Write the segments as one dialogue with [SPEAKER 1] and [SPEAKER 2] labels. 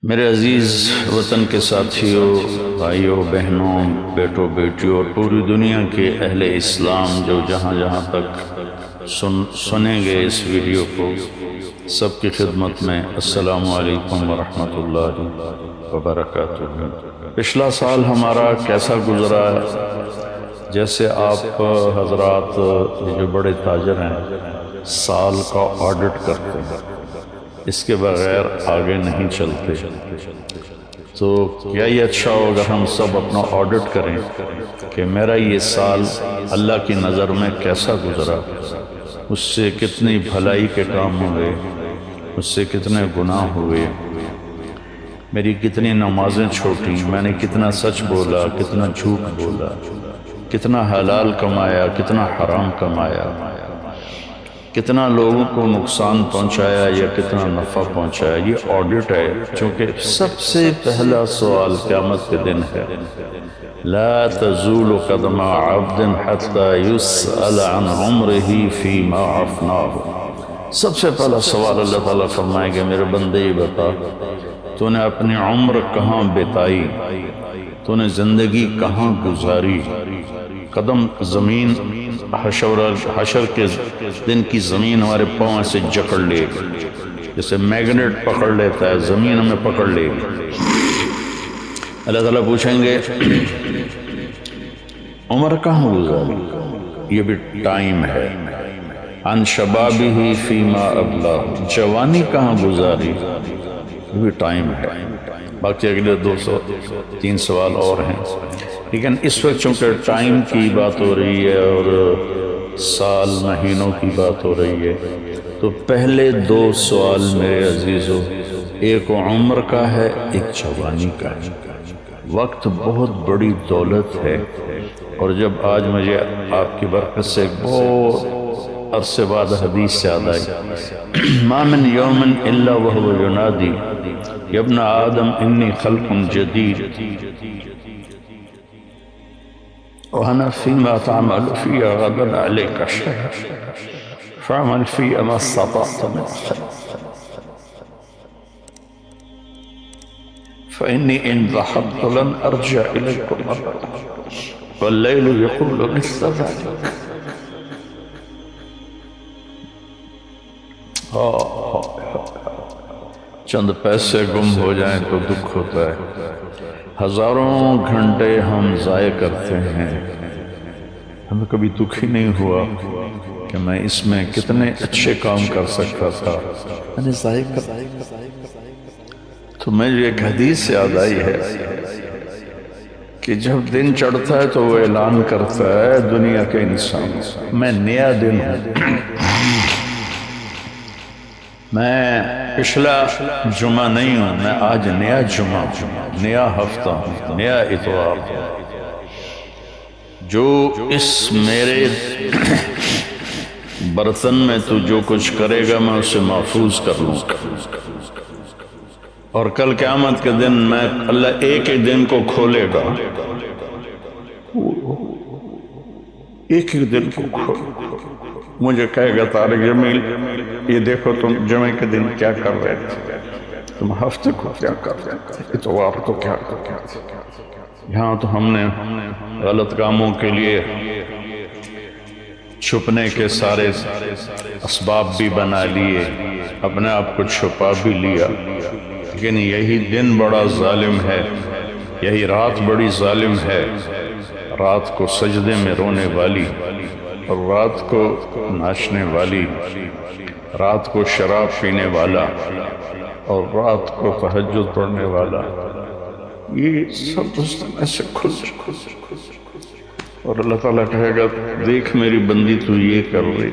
[SPEAKER 1] میرے عزیز وطن کے ساتھیوں، بھائیوں، بہنوں، بیٹوں، بیٹیوں اور پوری دنیا کے اہل اسلام جو جہاں جہاں تک سنیں گے اس ویڈیو کو، سب کی خدمت میں السلام علیکم ورحمۃ اللہ وبرکاتہ۔ پچھلا سال ہمارا کیسا گزرا ہے؟ جیسے آپ حضرات جو بڑے تاجر ہیں سال کا آڈٹ کرتے ہیں، اس کے بغیر آگے نہیں چلتے، تو کیا یہ اچھا ہوگا ہم سب اپنا آڈٹ کریں کہ میرا یہ سال اللہ کی نظر میں کیسا گزرا، اس سے کتنی بھلائی کے کام ہوئے، اس سے کتنے گناہ ہوئے، میری کتنی نمازیں چھوٹی، میں نے کتنا سچ بولا، کتنا جھوٹ بولا، کتنا حلال کمایا، کتنا حرام کمایا، کتنا لوگوں کو نقصان پہنچایا یا کتنا نفع پہنچایا۔ یہ آڈٹ ہے، چونکہ سب سے پہلا سوال قیامت کے دن ہے، لا تزول قدم عبد حتى يسأل عن عمره فيما افناه۔ سب سے پہلا سوال اللہ تعالیٰ فرمائے گا، میرے بندے یہ بتا تو نے اپنی عمر کہاں بتائی، تو نے زندگی کہاں گزاری۔ قدم زمین حشر کے دن کی زمین ہمارے پاؤں سے جکڑ لے گی، جیسے میگنیٹ پکڑ لیتا ہے، زمین ہمیں پکڑ لے گی۔ اللہ تعالیٰ پوچھیں گے عمر کہاں گزاری، یہ بھی ٹائم ہے۔ عن شبابہ فیما ابلاہ، جوانی کہاں گزاری، یہ بھی ٹائم ہے۔ باقی اگلے 203 سوال اور ہیں، لیکن اس وقت چونکہ ٹائم کی بات ہو رہی ہے اور سال مہینوں کی بات ہو رہی ہے، تو پہلے 2 سوال میرے عزیزو، ایک عمر کا ہے، ایک جوانی کا ہے۔ وقت بہت بڑی دولت ہے، اور جب آج مجھے آپ کی برکت سے ایک بہت عرصے بعد حدیث یاد آئی، ما من یوم الا وهو ینادی یا ابن آدم انی خلق جدید وأنا فيما تعمل في غدا عليك شيء فاعمل في ما استطعت من خير فإني إن ذهبت لن أرجع إليكم أبدا والليل يقول مثل ذلك۔ چند پیسے گم ہو جائیں تو دکھ ہوتا ہے، ہزاروں گھنٹے ہم ضائع کرتے ہیں، ہمیں کبھی دکھ ہی نہیں ہوا کہ میں اس میں کتنے اچھے کام کر سکتا تھا، میں نے ضائع کر۔ تو مجھے ایک حدیث یاد آئی ہے کہ جب دن چڑھتا ہے تو وہ اعلان کرتا ہے دنیا کے انسان، میں نیا دن ہوں، میں پچھلا جمعہ نہیں ہوں، میں آج نیا جمعہ ہوں، نیا ہفتہ ہوں، نیا اتوار ہوں۔ جو اس میرے برتن میں تو جو کچھ کرے گا میں اسے محفوظ کر لوں گا، اور کل قیامت کے دن میں اللہ ایک ایک دن کو کھولے گا، ایک ایک دن کو کھولے گا، مجھے کہے گا طارق جمیل یہ دیکھو تم جمعہ کے دن کیا کر رہے تھے، تم ہفتے کو کیا کر رہے تھے، اتوار کو کیا کر رہے تھے۔ یہاں تو ہم نے غلط کاموں کے لیے چھپنے کے سارے اسباب بھی بنا لیے، اپنے آپ کو چھپا بھی لیا، لیکن یہی دن بڑا ظالم ہے، یہی رات بڑی ظالم ہے۔ رات کو سجدے میں رونے والی، اور رات کو ناچنے والی، رات کو شراب پینے والا، اور رات کو تہجد پڑھنے والا، یہ سب اس میں سے کھل جائے، اور اللہ تعالیٰ کہے گا دیکھ میری بندی تو یہ کر رہی،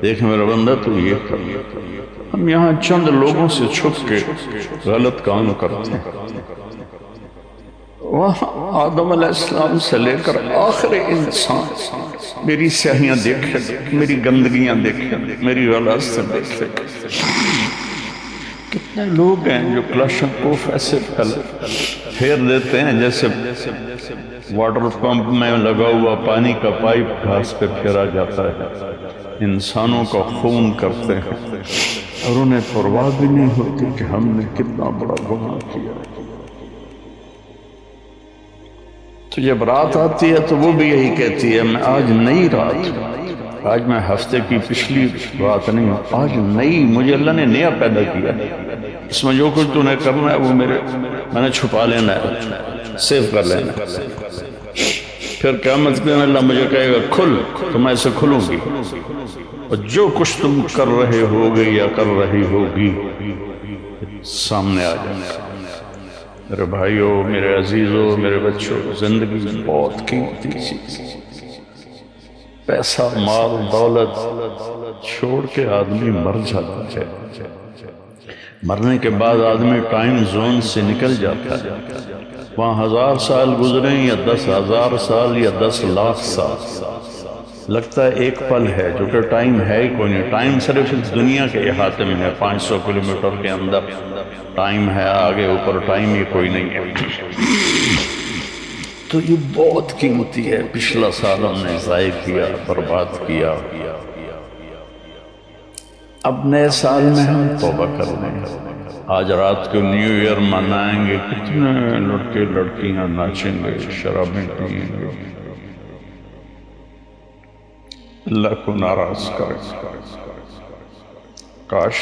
[SPEAKER 1] دیکھ میرا بندہ تو یہ کر رہی۔ ہم یہاں چند لوگوں سے چھپ کے غلط کام کرتے ہیں، وہاں آدم علیہ السلام سے لے کر آخر انسان میری سیاہیاں دیکھے، میری گندگیاں دیکھے، میری غلاظتیں دیکھے۔ کتنے لوگ ہیں جو کلاشن کوف ایسے پھیر دیتے ہیں جیسے واٹر پمپ میں لگا ہوا پانی کا پائپ گھاس پہ پھیرا جاتا ہے، انسانوں کا خون کرتے ہیں، اور انہیں پرواہ بھی نہیں ہوتی کہ ہم نے کتنا بڑا گناہ کیا۔ تو جب رات آتی ہے تو وہ بھی یہی کہتی ہے میں آج نئی رات، آج میں ہفتے کی پچھلی رات نہیں ہوں، آج نئی، مجھے اللہ نے نیا پیدا کیا، اس میں جو کچھ تو نے کرنا ہے وہ میں نے چھپا لینا ہے، سیو کر لینا ہے۔ پھر قیامت کے دن اللہ مجھے کہے گا کھل، تو میں اسے کھلوں گی، اور جو کچھ تم کر رہے ہوگے یا کر رہی ہوگی سامنے آ جائے گا۔ میرے بھائیوں، میرے عزیزوں، میرے بچوں، زندگی بہت قیمتی چیز، پیسہ مال دولت چھوڑ کے آدمی مر جاتا ہے، مرنے کے بعد آدمی ٹائم زون سے نکل جاتا ہے، وہاں 1000 سال گزریں یا 10,000 سال یا 10 لاکھ سال، لگتا ہے ایک پل ہے، جو کہ ٹائم ہے ہی کوئی نہیں۔ ٹائم صرف اس دنیا کے احاطے میں ہے، 500 کلومیٹر کے اندر ٹائم ہے، آگے اوپر ٹائم ہی کوئی نہیں ہے۔ تو یہ بہت قیمتی ہے، پچھلا سال ہم نے ضائع کیا، برباد کیا، اب نئے سال میں ہم توبہ کر لیں۔ آج رات کو نیو ایئر منائیں گے، کتنے لڑکے لڑکیاں ناچیں گے، شرابیں پئیں گے، اللہ کو ناراض کریں۔ کاش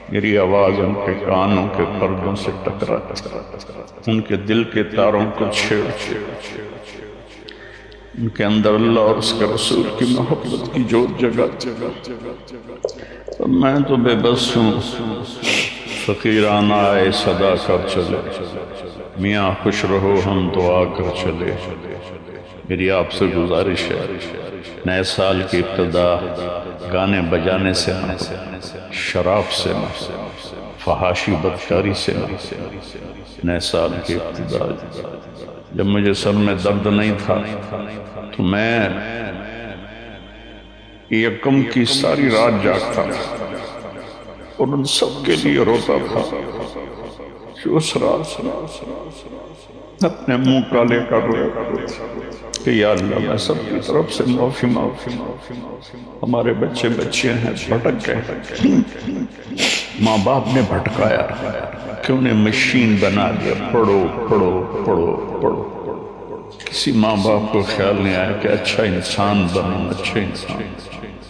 [SPEAKER 1] میری آواز ان کے کانوں کے پردوں سے ٹکراتی، ان کے دل کے تاروں کو چھیڑ ان کے اندر اللہ اور اس کے رسول کی محبت کی جوت جگہ۔ میں تو بے بس ہوں، فقیرانہ آئے صدا کر چلے، میاں خوش رہو ہم دعا کر چلے۔ میری آپ سے گزارش ہے، نئے سال کی ابتدا گانے بجانے سے نہ، شراب سے نہ، فحاشی بدکاری سے نہ۔ نئے سال کی ابتدا جب مجھے سر میں درد نہیں تھا تو میں یکم کی ساری رات جاگتا تھا اور ان سب کے لیے روتا تھا جو اس رات اپنے منہ کالے کر رہے کہ یا اللہ میں سب کی طرف سے معافی ہمارے بچے بچیاں ہیں بھٹک گئے، ماں باپ نے بھٹکایا کہ انہیں مشین بنا دیا، پڑھو پڑھو پڑھو پڑھو۔ کسی ماں باپ کو خیال نہیں آیا کہ اچھا انسان بنو، اچھا انسان۔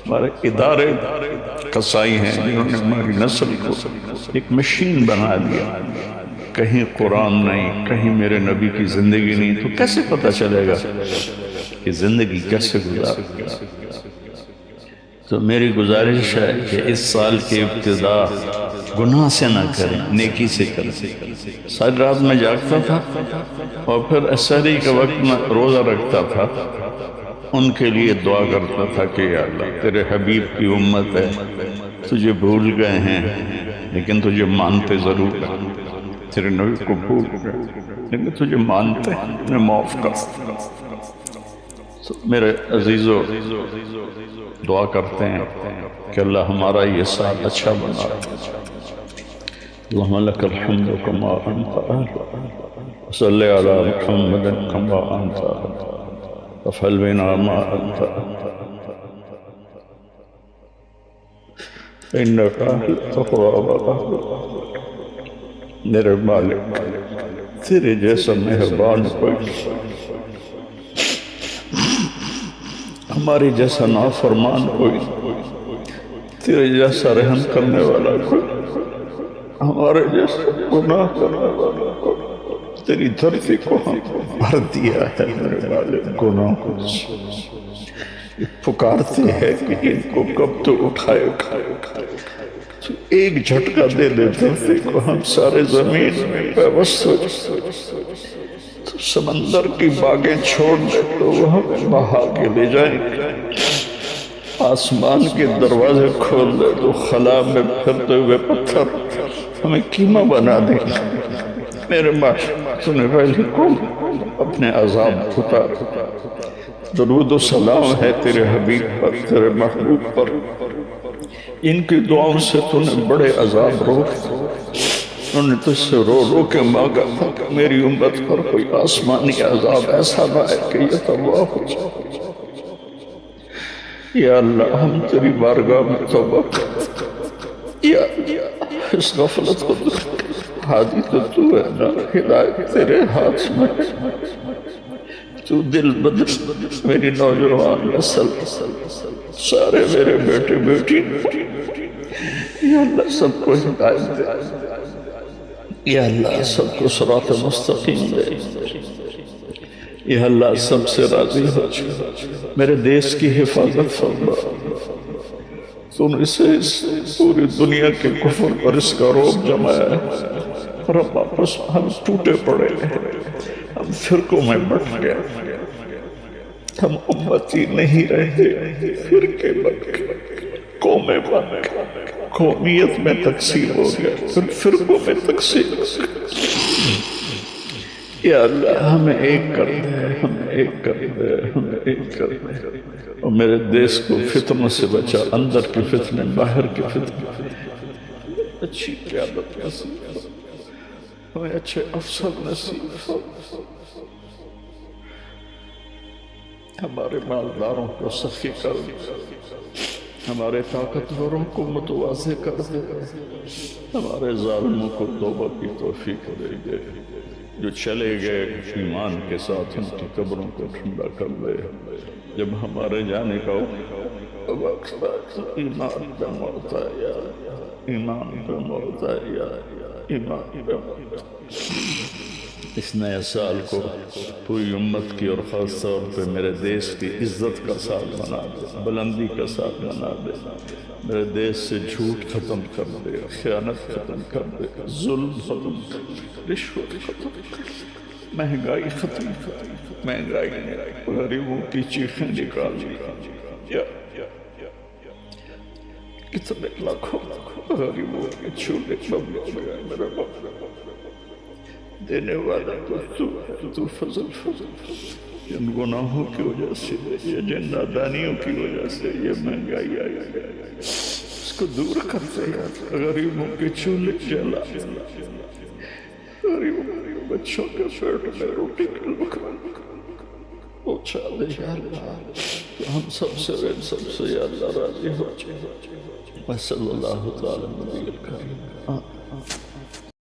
[SPEAKER 1] ہمارے ادارے قصائی ہیں جنہوں نے ہماری نسل کو ایک مشین بنا دیا، کہیں قرآن نہیں، کہیں میرے نبی کی زندگی نہیں، تو کیسے پتہ چلے گا کہ زندگی کیسے گزار گیا؟ تو میری گزارش ہے کہ اس سال کی ابتدا گناہ سے نہ کریں، نیکی سے کریں۔ ساری رات میں جاگتا تھا اور پھر سحری کے وقت میں روزہ رکھتا تھا، ان کے لیے دعا کرتا تھا کہ یا اللہ تیرے حبیب کی امت ہے، تجھے بھول گئے ہیں لیکن تجھے مانتے ضرور ہیں، تیرے نبی کو بھول گئے لیکن تجھے مانتے ہیں، انہیں معاف کر۔ تو میرے عزیزو دعا کرتے ہیں کہ اللہ ہمارا یہ سال اچھا بنا۔ اللہم لک الحمد کما انت اہل، صلی علی محمد کما انت اہل، وفعل بنا ما انت انک اہل تقوی و اہل۔ میرے مالک تیرے جیسا مہربان کوئی، ہماری جیسا نافرمان کوئی، تیرے جیسا رحم کرنے والا کوئی، ہمارے جیسا گناہ کرنے والا کوئی۔ تیری دھرتی کو ہم بھر دیا ہے میرے مالک گناہ کو، پکارتے ہیں کہ ان کو کب تو اٹھائے تو ایک جھٹکا دے دے دھرتی کو، ہم سارے زمین میں پیوست ہو تو سمندر کی باغیں چھوڑ دے تو وہ ہمیں بہا کے لے جائیں گے، آسمان کے دروازے کھول دے تو خلا میں پھرتے ہوئے پتھر ہمیں کیما بنا دیں گے۔ میرے مالک تو نے پہلے کو اپنے عذاب اتار۔ درود و سلام ہے تیرے حبیب پر، تیرے محبوب پر، ان کی دعاؤں سے تو نے بڑے عذاب روک، انہوں نے تجھ سے رو رو کے مانگا تھا کہ میری امت پر کوئی آسمانی عذاب ایسا نہ ہے کہ یہ تباہ ہو جائے۔ یا اللہ ہم تیری بارگاہ میں توبہ کرتے یا اس غفلت کو ہادی تو ہے نا، ہدایت تیرے ہاتھ میں، تو دل بدل میری نوجوان نسل، سارے میرے بیٹے بیٹی، یا اللہ سب کو ہدایت دے، یا اللہ سب کو صراط مستقیم دے، یا اللہ سب سے راضی ہو، میرے دیس کی حفاظت فرما، تو اسے اس پوری دنیا کے کفر پر اس کا روب جمایا ہے۔ رب واپس ہم ٹوٹے پڑے ہیں، ہم فرقوں میں بٹ گئے، ہم امتی نہیں رہے، فرقے بن گئے، قومیں بن گئے، قومیت میں تقسیم ہو گئے، پھر فرقوں میں تقسیم ہو گئے۔ یا اللہ ہمیں ایک کر دے، ہمیں ایک کر دے، ہمیں ایک کر دے، اور میرے دیس کو فتنوں سے بچا، اندر کی فتنے، باہر کی فتنے، اچھی قیادت نصیب، ہمیں اچھے افسر نصیب، ہمارے مالداروں کو سخی کر دے، ہمارے طاقتوروں کو متواضع کر دے، ہمارے ظالموں کو توبہ کی توفیق دے دے، جو چلے گئے ایمان کے ساتھ ان کی قبروں کو ٹھنڈا کر دے، جب ہمارے جانے کا وقت ایمان پہ موت آیا، ایمان پہ موت آیا، ایمان پہ موت آیا۔ اس نئے سال کو پوری امت کی اور خاص طور پہ میرے دیس کی عزت کا سال بنا دے، بلندی کا سال بنا دے، میرے دیس سے جھوٹ ختم کر دے، خیانت ختم کر دے، ظلم ختم کر دے، رشوت ختم کر دے، مہنگائی ختم کر دے، مہنگائی غریبوں کی چیخیں نکال دے، کتنے لاکھوں غریبوں کے چھوٹے بم ہو گئے، میرے باپ دینے والا تو ہے، تو فضل جن گناہوں کی وجہ سے، یہ جن نادانیوں کی وجہ سے یہ مہنگائی آئی ہے، اس کو دور کرتے ہیں، غریبوں کے چولہے جلا، غریبوں بچوں کے پیٹ میں روٹی کے لقمے پہنچا دے یا اللہ، تو ہم سب سے یا اللہ راضی ہو جائے۔ وصلی اللہ تعالی نبی الکریم۔